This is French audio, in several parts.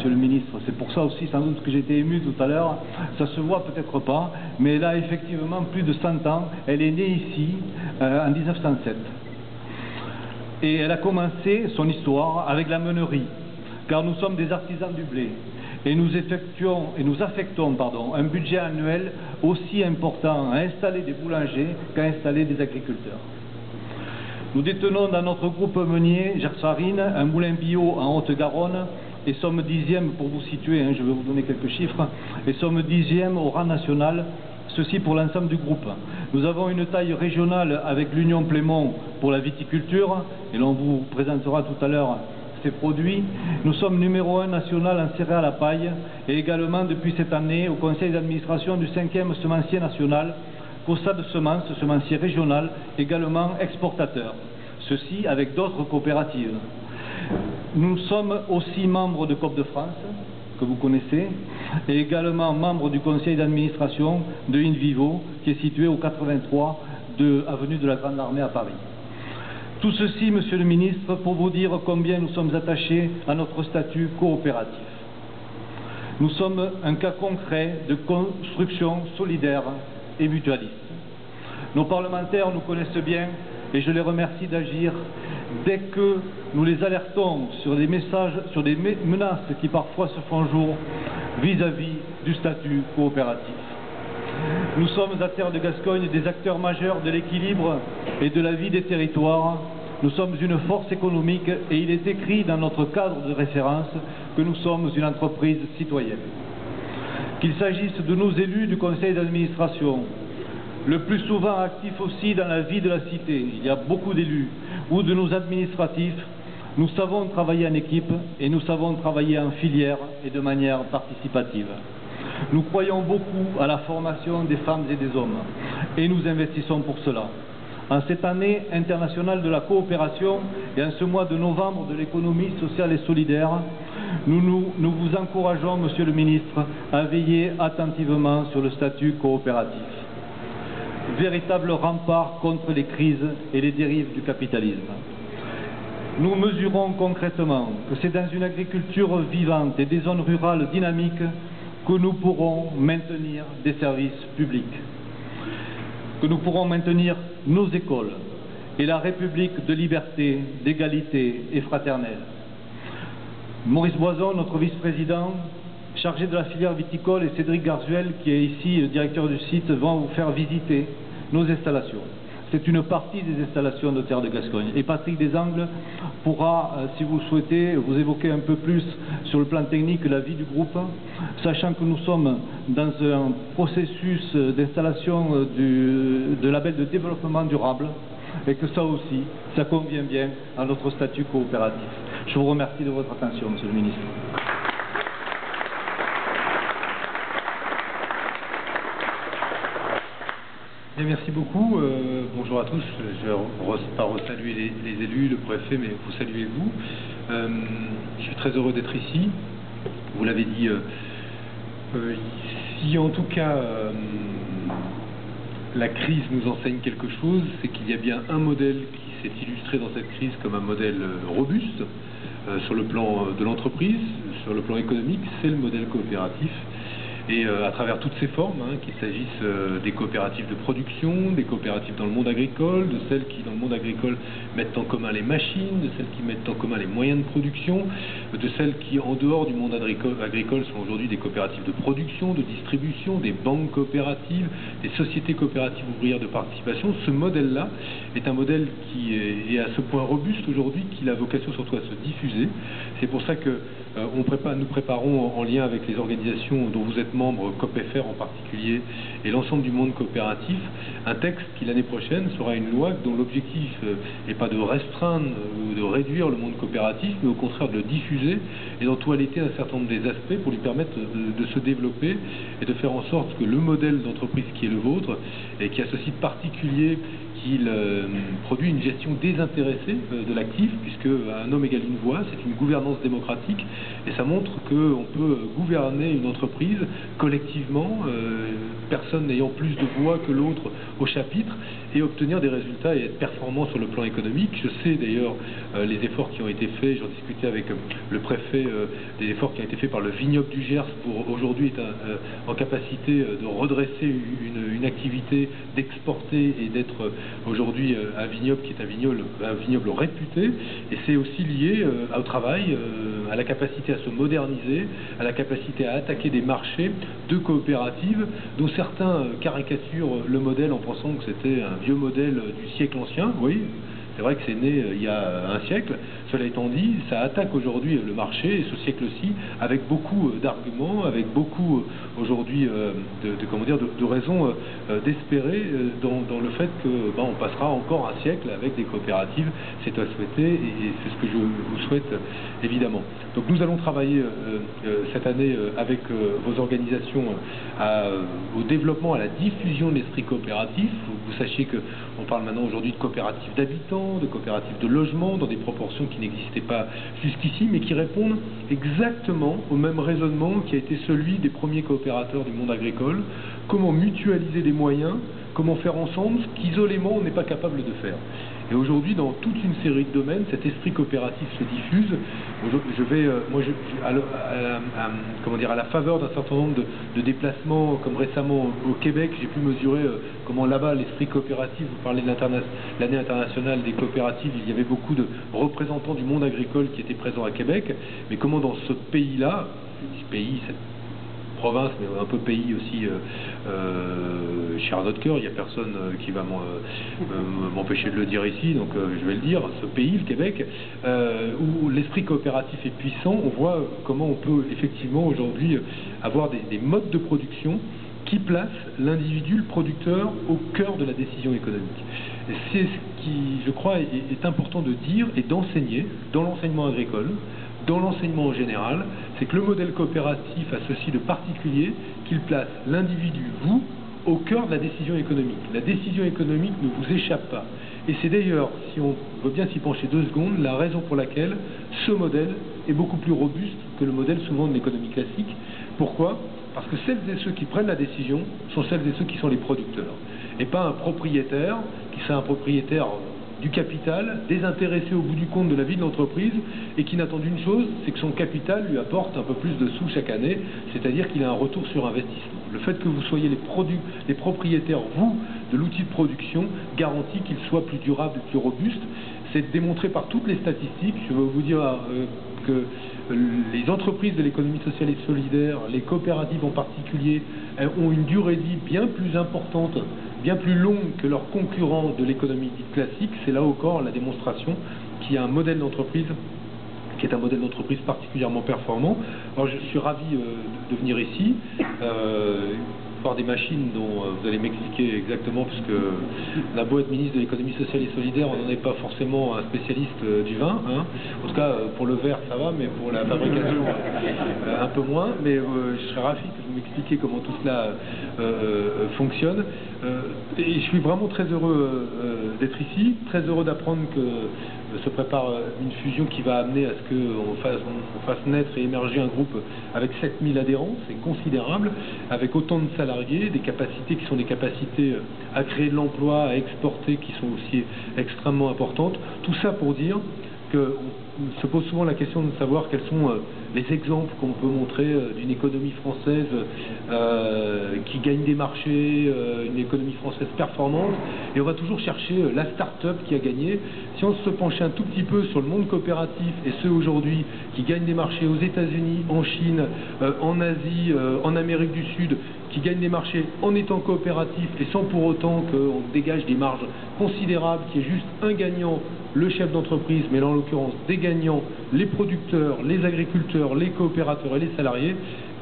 monsieur le ministre. C'est pour ça aussi, sans doute, que j'ai été ému tout à l'heure. Ça se voit peut-être pas, mais elle a effectivement plus de 100 ans. Elle est née ici en 1907. Et elle a commencé son histoire avec la meunerie, car nous sommes des artisans du blé. Et nous affectons un budget annuel aussi important à installer des boulangers qu'à installer des agriculteurs. Nous détenons dans notre groupe meunier, Gersarine, un moulin bio en Haute-Garonne et sommes 10e, pour vous situer, je vais vous donner quelques chiffres, et sommes 10e au rang national, ceci pour l'ensemble du groupe. Nous avons une taille régionale avec l'Union Plémont pour la viticulture, et l'on vous présentera tout à l'heure ces produits. Nous sommes numéro 1 national en céréales à paille et également depuis cette année au conseil d'administration du 5e semencier national, COSA de semences, semencier régional, également exportateur. Ceci avec d'autres coopératives. Nous sommes aussi membres de COP de France, que vous connaissez, et également membres du conseil d'administration de InVivo, qui est situé au 83 avenue de la Grande Armée à Paris. Tout ceci, monsieur le ministre, pour vous dire combien nous sommes attachés à notre statut coopératif. Nous sommes un cas concret de construction solidaire et mutualiste. Nos parlementaires nous connaissent bien et je les remercie d'agir dès que nous les alertons sur des messages, sur des menaces qui parfois se font jour vis-à-vis du statut coopératif. Nous sommes à Terre de Gascogne des acteurs majeurs de l'équilibre et de la vie des territoires. Nous sommes une force économique et il est écrit dans notre cadre de référence que nous sommes une entreprise citoyenne. Qu'il s'agisse de nos élus du conseil d'administration, le plus souvent actifs aussi dans la vie de la cité, il y a beaucoup d'élus, ou de nos administratifs, nous savons travailler en équipe et nous savons travailler en filière et de manière participative. Nous croyons beaucoup à la formation des femmes et des hommes et nous investissons pour cela. En cette année internationale de la coopération et en ce mois de novembre de l'économie sociale et solidaire, nous vous encourageons, monsieur le ministre, à veiller attentivement sur le statut coopératif. Véritable rempart contre les crises et les dérives du capitalisme. Nous mesurons concrètement que c'est dans une agriculture vivante et des zones rurales dynamiques que nous pourrons maintenir des services publics, que nous pourrons maintenir nos écoles et la République de liberté, d'égalité et fraternelle. Maurice Boison, notre vice-président, chargé de la filière viticole, et Cédric Garzuel, qui est ici directeur du site, vont vous faire visiter nos installations. C'est une partie des installations de Terre de Gascogne. Et Patrick Desangles pourra, si vous le souhaitez, vous évoquer un peu plus sur le plan technique la vie du groupe, sachant que nous sommes dans un processus d'installation de label de développement durable et que ça aussi, ça convient bien à notre statut coopératif. Je vous remercie de votre attention, monsieur le ministre. Bien, merci beaucoup. Bonjour à tous. Je ne vais pas saluer les élus, le préfet, mais vous saluez vous. Je suis très heureux d'être ici. Vous l'avez dit, si en tout cas la crise nous enseigne quelque chose, c'est qu'il y a bien un modèle qui s'est illustré dans cette crise comme un modèle robuste sur le plan de l'entreprise, sur le plan économique, c'est le modèle coopératif. Et à travers toutes ces formes, qu'il s'agisse des coopératives de production, des coopératives dans le monde agricole, de celles qui dans le monde agricole mettent en commun les machines, de celles qui mettent en commun les moyens de production, de celles qui en dehors du monde agricole sont aujourd'hui des coopératives de production, de distribution, des banques coopératives, des sociétés coopératives ouvrières de participation. Ce modèle-là est un modèle qui est à ce point robuste aujourd'hui qu'il a vocation surtout à se diffuser. C'est pour ça que nous préparons en lien avec les organisations dont vous êtes membre, COPFR en particulier, et l'ensemble du monde coopératif, un texte qui l'année prochaine sera une loi dont l'objectif n'est pas de restreindre ou de réduire le monde coopératif, mais au contraire de le diffuser et d'en toiletter un certain nombre des aspects pour lui permettre de se développer et de faire en sorte que le modèle d'entreprise qui est le vôtre et qui a ce site particulier qu'il produit une gestion désintéressée de l'actif, puisque un homme égale une voix, c'est une gouvernance démocratique, et ça montre qu'on peut gouverner une entreprise collectivement, personne n'ayant plus de voix que l'autre au chapitre, et obtenir des résultats et être performant sur le plan économique. Je sais d'ailleurs les efforts qui ont été faits, j'en discutais avec le préfet, des efforts qui ont été faits par le vignoble du Gers pour aujourd'hui être en capacité de redresser une activité, d'exporter et d'être aujourd'hui un vignoble qui est un vignoble réputé. Et c'est aussi lié au travail, à la capacité à se moderniser, à la capacité à attaquer des marchés de coopératives dont certains caricaturent le modèle en pensant que c'était un vieux modèle du siècle ancien. Oui, c'est vrai que c'est né il y a un siècle. Cela étant dit, ça attaque aujourd'hui le marché, et ce siècle-ci, avec beaucoup d'arguments, avec beaucoup aujourd'hui de raisons d'espérer dans le fait que on passera encore un siècle avec des coopératives. C'est à souhaiter, et c'est ce que je vous souhaite évidemment. Donc nous allons travailler cette année avec vos organisations au développement, à la diffusion de l'esprit coopératif. Vous sachiez qu'on parle maintenant aujourd'hui de coopératives d'habitants, de coopératives de logement, dans des proportions qui n'existaient pas jusqu'ici, mais qui répondent exactement au même raisonnement qui a été celui des premiers coopérateurs du monde agricole. Comment mutualiser des moyens, comment faire ensemble ce qu'isolément on n'est pas capable de faire. Et aujourd'hui, dans toute une série de domaines, cet esprit coopératif se diffuse. À la faveur d'un certain nombre de déplacements, comme récemment au Québec, j'ai pu mesurer comment là-bas l'esprit coopératif, vous parlez de l'année internationale des coopératives, il y avait beaucoup de représentants du monde agricole qui étaient présents à Québec, mais comment dans ce pays-là, cette province, mais un peu pays aussi cher à notre cœur, il n'y a personne qui va m'empêcher de le dire ici, donc je vais le dire, ce pays, le Québec, où l'esprit coopératif est puissant, on voit comment on peut effectivement aujourd'hui avoir des modes de production qui placent l'individu, le producteur, au cœur de la décision économique. Et c'est ce qui, je crois, est important de dire et d'enseigner dans l'enseignement agricole, dans l'enseignement en général, c'est que le modèle coopératif a ceci de particulier qu'il place l'individu, vous, au cœur de la décision économique. La décision économique ne vous échappe pas. Et c'est d'ailleurs, si on veut bien s'y pencher 2 secondes, la raison pour laquelle ce modèle est beaucoup plus robuste que le modèle souvent de l'économie classique. Pourquoi ? Parce que celles et ceux qui prennent la décision sont celles et ceux qui sont les producteurs. Et pas un propriétaire, qui serait un propriétaire du capital, désintéressé au bout du compte de la vie de l'entreprise, et qui n'attend d'une chose, c'est que son capital lui apporte un peu plus de sous chaque année, c'est-à-dire qu'il a un retour sur investissement. Le fait que vous soyez les propriétaires, vous, de l'outil de production, garantit qu'il soit plus durable et plus robuste. C'est démontré par toutes les statistiques. Je veux vous dire que les entreprises de l'économie sociale et solidaire, les coopératives en particulier, ont une durée de vie bien plus importante, bien plus longue que leurs concurrents de l'économie dite classique. C'est là encore la démonstration qu'il y a un modèle d'entreprise qui est un modèle d'entreprise particulièrement performant. Alors je suis ravi de venir ici, voir des machines dont vous allez m'expliquer exactement, puisque la beau être ministre de l'économie sociale et solidaire, on n'en est pas forcément un spécialiste du vin, hein. En tout cas pour le verre ça va, mais pour la fabrication un peu moins, mais je serais ravi que vous m'expliquiez comment tout cela fonctionne. Et je suis vraiment très heureux d'être ici, très heureux d'apprendre que se prépare une fusion qui va amener à ce qu'on fasse naître et émerger un groupe avec 7000 adhérents, c'est considérable, avec autant de salariés, des capacités qui sont des capacités à créer de l'emploi, à exporter, qui sont aussi extrêmement importantes. Tout ça pour dire qu'on se pose souvent la question de savoir quels sont les exemples qu'on peut montrer d'une économie française qui gagne des marchés, une économie française performante, et on va toujours chercher la start-up qui a gagné. Si on se penchait un tout petit peu sur le monde coopératif et ceux aujourd'hui qui gagnent des marchés aux États-Unis, en Chine, en Asie, en Amérique du Sud, qui gagnent des marchés en étant coopératifs et sans pour autant qu'on dégage des marges considérables, qui est juste un gagnant, le chef d'entreprise, mais là en l'occurrence des gagnants, les producteurs, les agriculteurs, les coopérateurs et les salariés.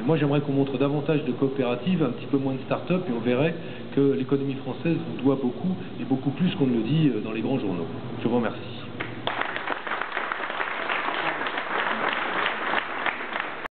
Et moi j'aimerais qu'on montre davantage de coopératives, un petit peu moins de start-up, et on verrait que l'économie française vous doit beaucoup, et beaucoup plus qu'on ne le dit dans les grands journaux. Je vous remercie.